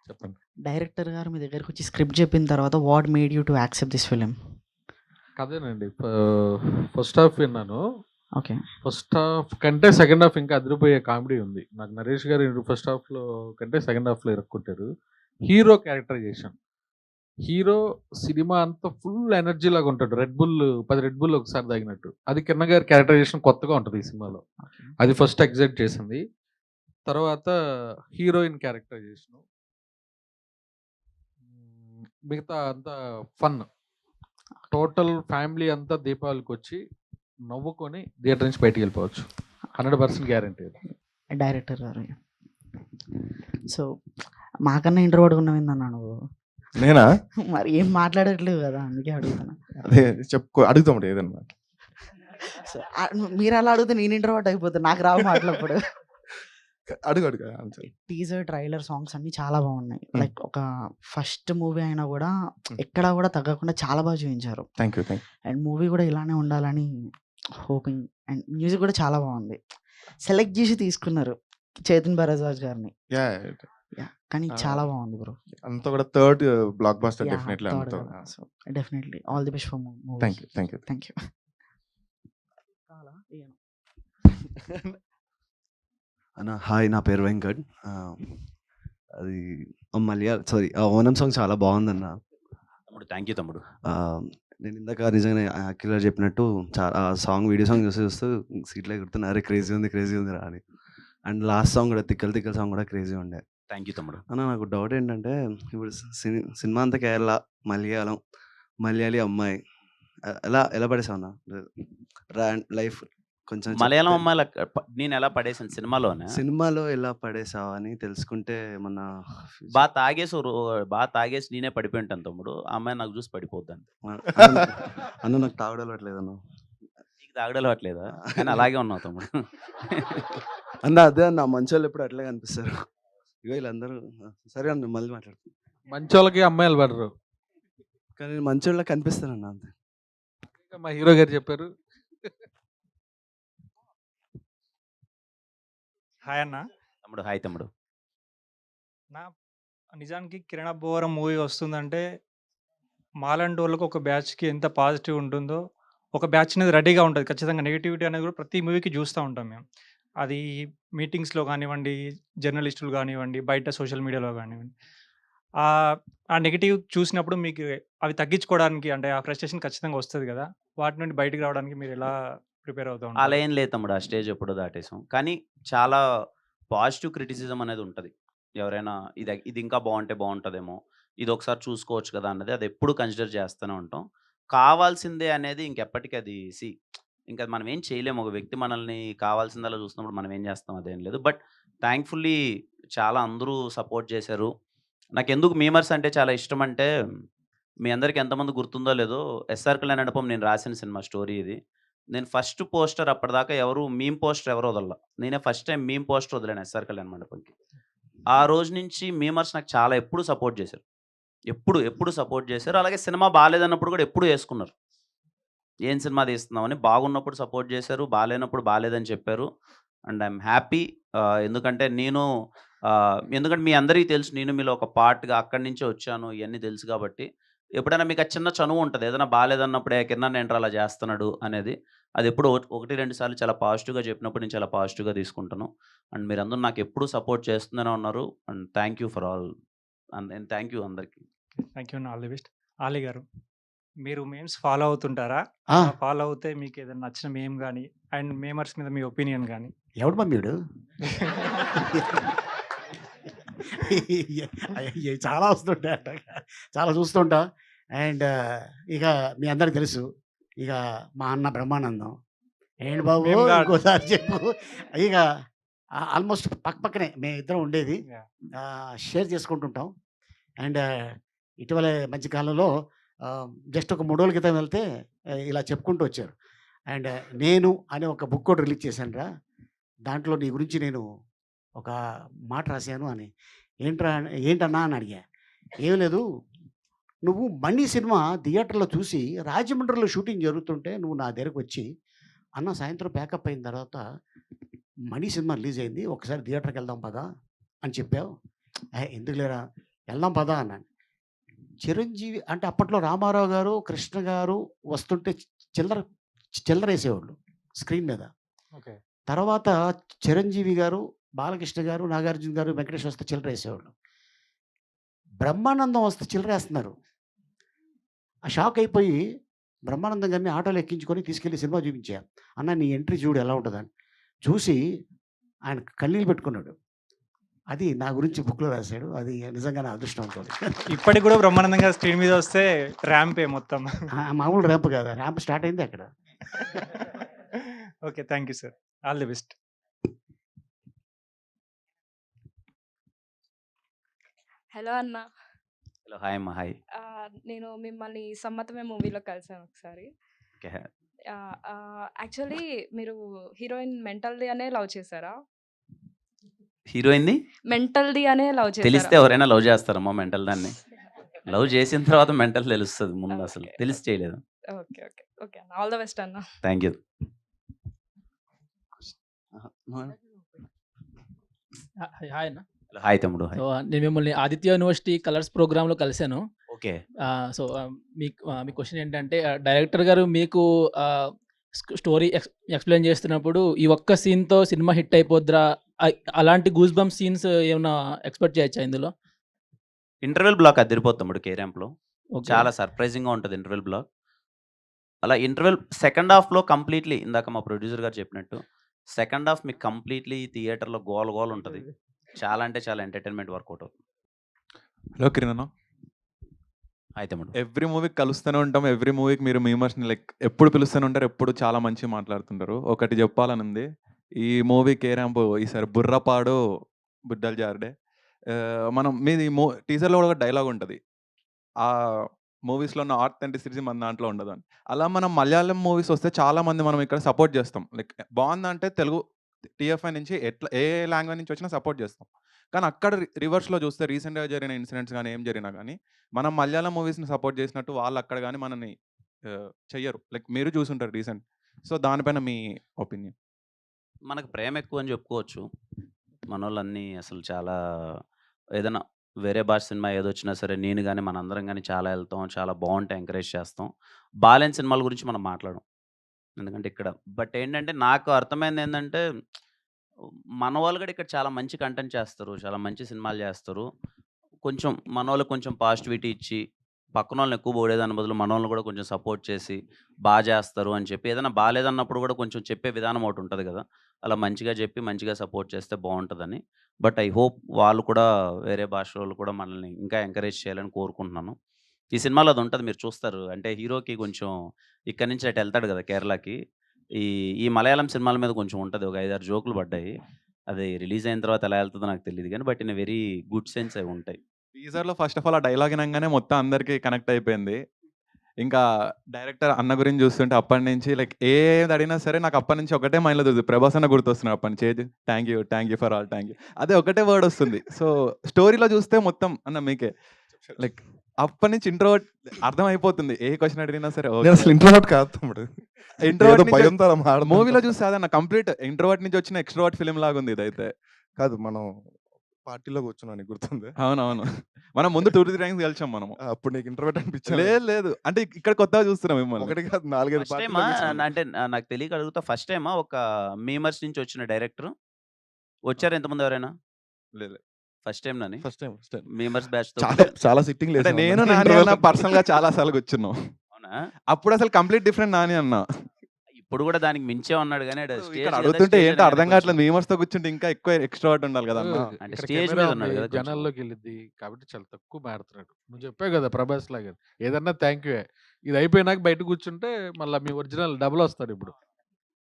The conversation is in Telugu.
చెప్పండి. డైరెక్టర్ గారు మీ దగ్గరకొచ్చి స్క్రిప్ట్ చెప్పిన తర్వాత what made you to accept this film? అదేనండి. ఫస్ట్ హాఫ్ విన్నాను. ఓకే. ఫస్ట్ హాఫ్ కంటే సెకండ్ హాఫ్ ఇంకా అదిరిపోయే కామెడీ ఉంది. నాకు 'నరేష్' గారు ఫస్ట్ హాఫ్‌లో కంటే సెకండ్ హాఫ్‌లో ఇరక్కొట్టారు. Hero characterization. హీరో సినిమా అంతా ఫుల్ ఎనర్జీ లాగా ఉంటాడు. 10 రెడ్ బుల్ ఒకసారి తాగినట్టు. అది కిరణ్ గారి క్యారెక్టరైజేషన్ కొత్తగా ఉంటది ఈ సినిమాలో. ఓకే. అది ఫస్ట్ ఎక్సైట్ చేసింది. తర్వాత హీరోయిన్ క్యారెక్టరైజేషను. మిగతా అంతా ఫన్. టోటల్ ఫ్యామిలీ అంతా దీపావళికొచ్చి నవ్వుకొని థియేటర్ నుంచి బయటికెళ్ళిపోవచ్చు. 100% గ్యారంటీ అది. డైరెక్టర్ గారు. సో, మాకన్నా ఇంట్రోవర్ట్‌గా ఉన్నావేందన్నా నువ్వు? నేనా? మరి ఏం మాట్లాడట్లేవు గదా! అందుకే అడుగుతున్నా. అదే అడుగుతాం ఏదన్నా. సో, మీరలా అడిగితే నేను ఇంట్రోవర్ట్ అయిపోతా. నాకు రావు మాటలప్పుడు. అడుగు ఆన్సర్. టీజర్, ట్రైలర్, సాంగ్స్ అన్నీ చాలా బాగున్నాయి. లైక్ ఒక ఫస్ట్ మూవీ అయినా గూడా ఎక్కడా గూడా తగ్గకుండా చాలా బాగా చూయించారు. Thank you. అండ్ మూవీ గూడా ఇలానే ఉండాలని హోపింగ్. అండ్ మ్యూజిక్ గూడా చాలా బాగుంది. సెలెక్ట్ చేసి తీసుకున్నారు చేతన్ భరద్వాజ్ గారిని. యాహ్! కానీ చాలా బాగుంది బ్రో. అంతా కూడా third block buster yeah! Definitely third అంతా. కదా! So, definitely all the best for movie. Thank you. Thank you. కావాలా? ఇయ్యను. అన్న హాయ్, నా పేరు వెంకట్. అది ఓనం సాంగ్ చాలా బాగుందన్న. తమ్ముడు థ్యాంక్ యూ తమ్ముడు. నేను ఇందాక నిజంగానే కిల్లర్ చెప్పినట్టు చాలా సాంగ్ వీడియో సాంగ్ చూస్తూ సీట్లో ఎగురుతున్నా, అరే క్రేజీ ఉంది రా అని. అండ్ లాస్ట్ సాంగ్ కూడా తిక్కల సాంగ్ కూడా క్రేజీ ఉండే. థ్యాంక్ యూ తమ్ముడు. అన్న నాకు డౌట్ ఏంటంటే, ఇప్పుడు సినిమా అంతా కేరళ, మలయాళీ అమ్మాయి ఎలా పడేసావు అన్న లైఫ్ కొంచెం మలయాళం అమ్మాయిల నేను ఎలా పడేసాను సినిమాలో ఎలా పడేసావు అని తెలుసుకుంటే మన బాగా తాగేసి నేనే పడిపోయి ఉంటాను తమ్ముడు. ఆ అమ్మాయి నాకు చూసి పడిపోద్దాను. అన్న నాకు తాగడలట్లేదు అన్న. నీకు తాగడలట్లేదా? కానీ అలాగే ఉన్నావు తమ్ముడు. అన్న అదే అన్న, మంచోళ్ళు ఎప్పుడు అట్లే కనిపిస్తారు. ఇగో వీళ్ళందరూ సరే అన్న, మళ్ళీ మాట్లాడుతాను. మంచోళ్ళకి అమ్మాయిలు పడరు. కానీ నేను మంచోళ్ళ కనిపిస్తానన్న అంతే. మా హీరో గారు చెప్పారు. హాయ్ అన్న. తమ్ముడు హాయ్ తమ్ముడు. నిజానికి కిరణ్ అబ్బవరం మూవీ వస్తుందంటే మాలాంటి వాళ్ళకి ఒక బ్యాచ్‌కి ఎంత పాజిటివ్ ఉంటుందో, ఒక బ్యాచ్ అనేది రెడీగా ఉంటది. ఖచ్చితంగా నెగటివిటీ అనేది కూడా ప్రతి మూవీకి చూస్తా ఉంటాం మేము. అది మీటింగ్స్‌లో కానివ్వండి, జర్నలిస్టులు కానివ్వండి, బయట సోషల్ మీడియాలో కానివ్వండి. ఆ నెగెటివ్ చూసినప్పుడు మీకు అవి తగ్గించుకోవడానికి అంటే ఆ ఫ్రస్ట్రేషన్ ఖచ్చితంగా వస్తది కదా! వాటి నుండి బయటికి రావడానికి మీరు ఎలా ప్రిపేర్ అవుతూ ఉంటారు? అలా ఏం లేదు తమ్ముడు. ఆ స్టేజ్ ఎప్పుడో దాటేసాం. కానీ చాలా పాజిటివ్ క్రిటిసిజం అనేది ఉంటది. ఎవరైనా ఇది ఇంకా బాగుంటే బాగుంటదేమో, ఇది ఒకసారి చూసుకోవచ్చు కదా అన్నది అది ఎప్పుడు కన్సిడర్ చేస్తూనే ఉంటాం. కావాల్సిందే అనేది ఇంకెప్పటికి అది ఇంకా మనం ఏం చేయలేము. ఒక వ్యక్తి మనల్ని కావాల్సిందలా చూసినప్పుడు మనం ఏం చేస్తాం అదేం లేదు. బట్ థ్యాంక్ఫుల్లీ చాలా అందరూ సపోర్ట్ చేశారు. నాకెందుకు మీమర్స్ అంటే చాలా ఇష్టం అంటే, మీ అందరికి ఎంతమంది గుర్తుందో లేదో 'ఎస్ఆర్ కళ్యాణ మండపం' నేను రాసిన సినిమా స్టోరీ ఇది. నేను ఫస్ట్ పోస్టర్ అప్పటిదాకా మీమ్ పోస్టర్ ఎవరు వదలలా. నేనే ఫస్ట్ టైమ్ మీమ్ పోస్టర్ వదిలాను 'ఎస్ఆర్ కళ్యాణ మండపం'కి. ఆ రోజు నుంచి మీమర్స్ నాకు చాలా ఎప్పుడు సపోర్ట్ చేశారు. ఎప్పుడు సపోర్ట్ చేశారు. అలాగే సినిమా బాలేదన్నప్పుడు కూడా ఎప్పుడు యేసుకున్నారు. ఏం సినిమా తీస్తున్నావని. బాగున్నప్పుడు సపోర్ట్ చేశారు. బాలేనప్పుడు బాలేదని చెప్పారు. And I'm happy. ఎందుకంటే ఎందుకంటే మీ అందరికీ తెలుసు నేను మీలో ఒక పార్ట్‌గా అక్కడి నుంచే వచ్చాను. ఇయన్నీ తెలుసు కాబట్టి. ఎప్పుడైనా మీకు ఆ చిన్న చనువు ఉంటది. ఏదైనా బాలేదన్నప్పుడే కిరణ్ ఏంట్రా అలా చేస్తున్నాడు అనేది. అది ఎప్పుడో 1, 2 సార్లు చాలా పాజిటివ్‌గా చెప్పినప్పుడు నేను చాలా పాజిటివ్‌గా తీసుకుంటాను. అండ్ మీరందరూ నాకెప్పుడు సపోర్ట్ చేస్తూనే ఉన్నారు. And thank you for all. And thank you అందరికి. థ్యాంక్ యూ అన్న. All the best. ఆలీ గారు, మీరు మీమ్స్ ఫాలో అవుతుంటారా? ఫాలో అవుతే మీకు ఏదైనా నచ్చిన మీమ్ గాని, అండ్ మీమర్స్ మీద మీ ఒపీనియన్ గాని? ఎవడు మమ్మీడు? చాలా వస్తుంటాయట. చాలా చూస్తుంటా. అండ్ ఇక మీ అందరికి తెలుసు. ఇక మా అన్న బ్రహ్మానందం. ఏంటి బాబు మేము గా ఇంకోసారి చెప్పు. ఇక ఆల్మోస్ట్ పక్కనే మేమిద్దరం ఉండేది. షేర్ చేసుకుంటుంటాం. అండ్ ఇటీవలే మధ్య కాలంలో జస్ట్ ఒక 3 రోజుల క్రితం వెళ్తే ఇలా చెప్పుకుంటూ వచ్చారు. అండ్ 'నేను' అనే ఒక బుక్ కూడా రిలీజ్ చేశానురా. దాంట్లో నీ గురించి నేను ఒక మాట రాశాను అని. ఏంటన్నా అని అడిగా. ఏం లేదు, నువ్వు 'మణి' సినిమా థియేటర్‌లో చూసి రాజమండ్రిలో షూటింగ్ జరుగుతుంటే నువ్వు నా దగ్గరకు వచ్చి, అన్న సాయంత్రం ప్యాకప్ అయిన తర్వాత 'మణి' సినిమా రిలీజ్ అయింది. ఒకసారి థియేటర్‌కి వెళ్దాం పదా అని చెప్పావు. ఎందుకు లేరా, వెళ్దాం పదా అన్నాను. చిరంజీవి అంటే అప్పట్లో రామారావు గారు, కృష్ణ గారు వస్తుంటే చిల్లర చిల్లరేసేవాళ్ళు స్క్రీన్ మీద. ఓకే. తర్వాత చిరంజీవి గారు, బాలకృష్ణ గారు, నాగార్జున గారు, వెంకటేష్ వస్తే చిల్లరేసేవాళ్ళు. బ్రహ్మానందం వస్తే చిల్లరేస్తున్నారు. ఆ షాక్ అయిపోయి బ్రహ్మానందం గారిని ఆటోలో ఎక్కించుకొని తీసుకెళ్ళి సినిమా చూపించా. అన్న నీ ఎంట్రీ చూడు ఎలా ఉంటుందని. చూసి ఆయన కన్నీళ్ళు పెట్టుకున్నాడు. అది నా గురించి బుక్‌లో రాశాడు. అది నిజంగా నా అదృష్టవంతుడు. ఇప్పటికి కూడా బ్రహ్మానందం గారు స్క్రీన్ మీద వస్తే ర్యాంపే మొత్తం. మామూలు ర్యాంప్ కాదు. ర్యాంప్ స్టార్ట్ అయింది అక్కడ. Okay. Thank you sir. All the best. Hello అన్న. హలో. హాయ్ అమ్మ. హాయ్. నేను మిమ్మల్ని 'సమ్మతమే' మూవీలో కలిసాను ఒకసారి. ఓకే. యాక్చువల్లీ మీరు హీరోయిన్ మెంటల్‌ది అనే లవ్ చేసారా? హీరోయిన్‌ని మెంటల్‌ది అనే లవ్ తెలిస్తే చేసారా? ఎవరైనా లవ్ చేస్తారమ్మా మెంటల్ దాన్ని. లవ్ చేసిన తర్వాత మెంటల్ తెలుస్తది ముందు అసలు. ఓకే. తెలిసి చేయలేదు. ఓకే. ఓకే. ఓకే అన్న. ఆల్ ద బెస్ట్ అన్న. Thank you. హాయ్ అన్న. హలో. హాయ్ తమ్ముడు. హాయ్. సో నేను మిమ్మల్ని ఆదిత్య యూనివర్సిటీ కలర్స్ ప్రోగ్రాంలో కలిశాను. ఓకే. సో మీ క్వశ్చన్ ఏంటంటే డైరెక్టర్ గారు మీకు స్టోరీ ఎక్స్ప్లెయిన్ చేస్తున్నప్పుడు ఈ ఒక్క సీన్తో సినిమా హిట్ అయిపోద్దిరా అలాంటి గూస్ బంప్ సీన్స్ ఏమైనా ఎక్స్పెక్ట్ చేయొచ్చా ఇందులో? ఇంటర్వెల్ బ్లాక్ అదిరిపోతుంది తమ్ముడు కేరాంప్‌లో. ఓకే. చాలా సర్ప్రైజింగ్‌గా ఉంటది ఇంటర్వెల్ బ్లాక్. అలా ఇంటర్వెల్ సెకండ్ హాఫ్‌లో కంప్లీట్‌లీ ఇందాక మా ప్రొడ్యూసర్ గారు చెప్పినట్టు సెకండ్ హాఫ్ మీకు కంప్లీట్‌లీ థియేటర్‌లో గోల గోల ఉంటది. చాలా అంటే చాలా ఎంటర్‌టైన్‌మెంట్ వర్కౌట్ అవుతుంది. హలో కిరణ్ అన్న. హాయ్ తమ్ముడు. ఎవ్రీ మూవీకి కలుస్తూనే ఉంటాం. ఎవ్రీ మూవీకి మీరు మీమర్స్‌ని లైక్ ఎప్పుడు పిలుస్తూనే ఉంటారు. ఎప్పుడు చాలా మంచిగా మాట్లాడుతుంటారు. ఒకటి చెప్పాలని ఉంది. ఈ మూవీ కేరాంప్ ఈసారి బుర్రపాడు బుడ్డలు జారుడే. మనం మీది టీజర్‌లో కూడా ఒక డైలాగ్ ఉంటది. ఆ మూవీస్‌లో ఉన్న ఆథెంటిసిటీ మన దాంట్లో ఉండదని. అలా మనం మలయాళం మూవీస్ వస్తే చాలా మంది మనం ఇక్కడ సపోర్ట్ చేస్తాం. లైక్ బావుందంటే తెలుగు టీఎఫ్ఐ నుంచి ఎట్లా ఏ లాంగ్వేజ్ నుంచి వచ్చినా సపోర్ట్ చేస్తాం. కానీ అక్కడ రివర్స్‌లో చూస్తే రీసెంట్‌గా జరిగిన ఇన్సిడెంట్స్ గానీ, ఏం జరిగినా గానీ, మనం మలయాళం మూవీస్‌ని సపోర్ట్ చేసినట్టు వాళ్ళు అక్కడ గానీ మనల్ని చెయ్యరు. లైక్ మీరు చూసుంటారు రీసెంట్. సో దానిపైన మీ ఒపీనియన్? మనకు ప్రేమ ఎక్కువ అని చెప్పుకోవచ్చు. మనోళ్ళన్నీ అసలు చాలా ఏదైనా వేరే భాష సినిమా ఏదొచ్చినా సరే నేను గాని, మనందరం గాని చాలా ఎళ్తాం. చాలా బావుంటాయి ఎంకరేజ్ చేస్తాం. బాలేని సినిమాల గురించి మనం మాట్లాడం. ఎందుకంటే ఇక్కడ బట్ ఏంటంటే నాకు అర్థమైందేందంటే మనోళ్ళు కూడా ఇక్కడ చాలా మంచి కంటెంట్ చేస్తారు. చాలా మంచి సినిమాలు చేస్తారు. కొంచెం మనోళ్ళకి కొంచెం పాజిటివిటీ ఇచ్చి, పక్కనోళ్ళని ఎక్కువ పొగిడేదాని బదులు మనోళ్ళని కూడా కొంచెం సపోర్ట్ చేసి, చేస్తారు అని చెప్పి ఏదైనా బాలేదన్నప్పుడు కూడా కొంచెం చెప్పే విధానం ఒకటుంటది కదా! అలా మంచిగా చెప్పి, మంచిగా సపోర్ట్ చేస్తే బావుంటదని. బట్ ఐ హోప్ వాళ్ళు కూడా వేరే భాషలోళ్ళు కూడా మనల్ని ఇంకా ఎంకరేజ్ చేయాలని కోరుకుంటున్నాను. ఈ సినిమాలో అదుంటది మీరు చూస్తారు. అంటే హీరోకి కొంచెం ఇక్కడి నుంచి అటు ఎళ్తాడు కదా కేరళకి. ఈ ఈ మలయాళం సినిమాల మీద కొంచెం ఉంటది. ఒక 5, 6 జోకులు పడ్డాయి. అది రిలీజ్ అయిన తర్వాత ఎలా ఎళ్తదో నాకు తెలీదు గానీ but in a very good sense అవి ఉంటాయి. టీజర్‌లో ఫస్ట్ ఆఫ్ ఆల్ ఆ డైలాగ్ ఇనంగానే మొత్తం అందరికి కనెక్ట్ అయిపోయింది. ఇంకా డైరెక్టర్ అన్న గురించి చూస్తుంటే అప్పటినుంచి లైక్ ఏది అడిగినా సరే నాకు అప్పటినుంచి ఒకటే మైండ్‌లో తిరుగుతుంది. ప్రభాస్ అన్న గుర్తొస్తున్నాడు అప్పటినుంచి. Thank you for all thank you. అదే ఒకటే వర్డ్ వస్తుంది. సో స్టోరీలో చూస్తే మొత్తం అన్న మీకే లైక్ అప్పటినుంచి ఇంట్రోవర్ట్ అర్థమైపోతుంది. ఏ క్వెషన్ అడిగినా సరే నేను అసలు ఇంట్రోవర్ట్ కాదు తమ్ముడు. ఇంట్రోవర్ట్ ఏదో భయంతో అలా మాట్లాడుతున్నా. మూవీలో చూస్తే అదన్న కంప్లీట్ ఇంట్రోవర్ట్ నుంచి వచ్చిన ఎక్స్‌ట్రోవర్ట్ ఫిల్మ్ లాగా ఉంది ఇదైతే. కాదు మనం పార్టీలో కూర్చున్నాను నీకు గుర్తుందా? అవునవును. మనం ముందు 2, 3 టైమ్స్ కలిసాం మనము. అప్పుడు నీకు ఇంట్రోవర్ట్ అనిపించిందా? లేదు. అంటే ఇక్కడ కొత్తగా చూస్తున్నాం మిమ్మల్ని. ఒకటి కాదు 4, 5 ఫస్ట్ పార్టీలో టైమా కూర్చున్నాను. అంటే నాకు తెలియక అడుగుతా. ఫస్ట్ టైమా ఒక మీమర్స్ నుంచి వచ్చిన డైరెక్టర్? వచ్చారా ఇంతకుముందు ఎవరైనా? లేదు. ఫస్ట్ టైమ్‌నాని? First time. మీమర్స్ బ్యాచ్‌తో చాలా సిట్టింగ్‌లు అంటే వేసాం నేను అన్న. నాని అన్న పర్సనల్‌గా చాలా సార్లు కూర్చున్నాం. అవునా? అప్పుడు అసలు కంప్లీట్ డిఫరెంట్ నాని అన్న. ఇప్పుడు కూడా దానికి మించే ఉన్నాడు గానీ ఆడు స్టేజ్ ఇక్కడ కదా, అడుగుతుంటే స్టేజ్ ఏంటో మీద అర్థం కొంచెం కావట్లేదు. మీమర్స్‌తో కూర్చుంటే ఇంకా ఎక్కువ ఎక్స్‌ట్రోవర్ట్ ఉండాలి కదా అన్న. అంటే ఇక్కడ స్టేజ్ కెమెరా మీద ఉన్నాడు ఉంది. కదా కొంచెం. జనాల్లోకి వెళ్ళిద్ది. కాబట్టి చాలా తక్కువ మాట్లాడుతున్నాడు. నువ్వు చెప్పావు కదా ప్రభాస్ లాగా. ఏదన్నా థ్యాంక్ యూయే. ఇది అయిపోయినాక బయట కూర్చుంటే మళ్ళా మీ ఒరిజినల్ డబుల్ వస్తాడు ఇప్పుడు.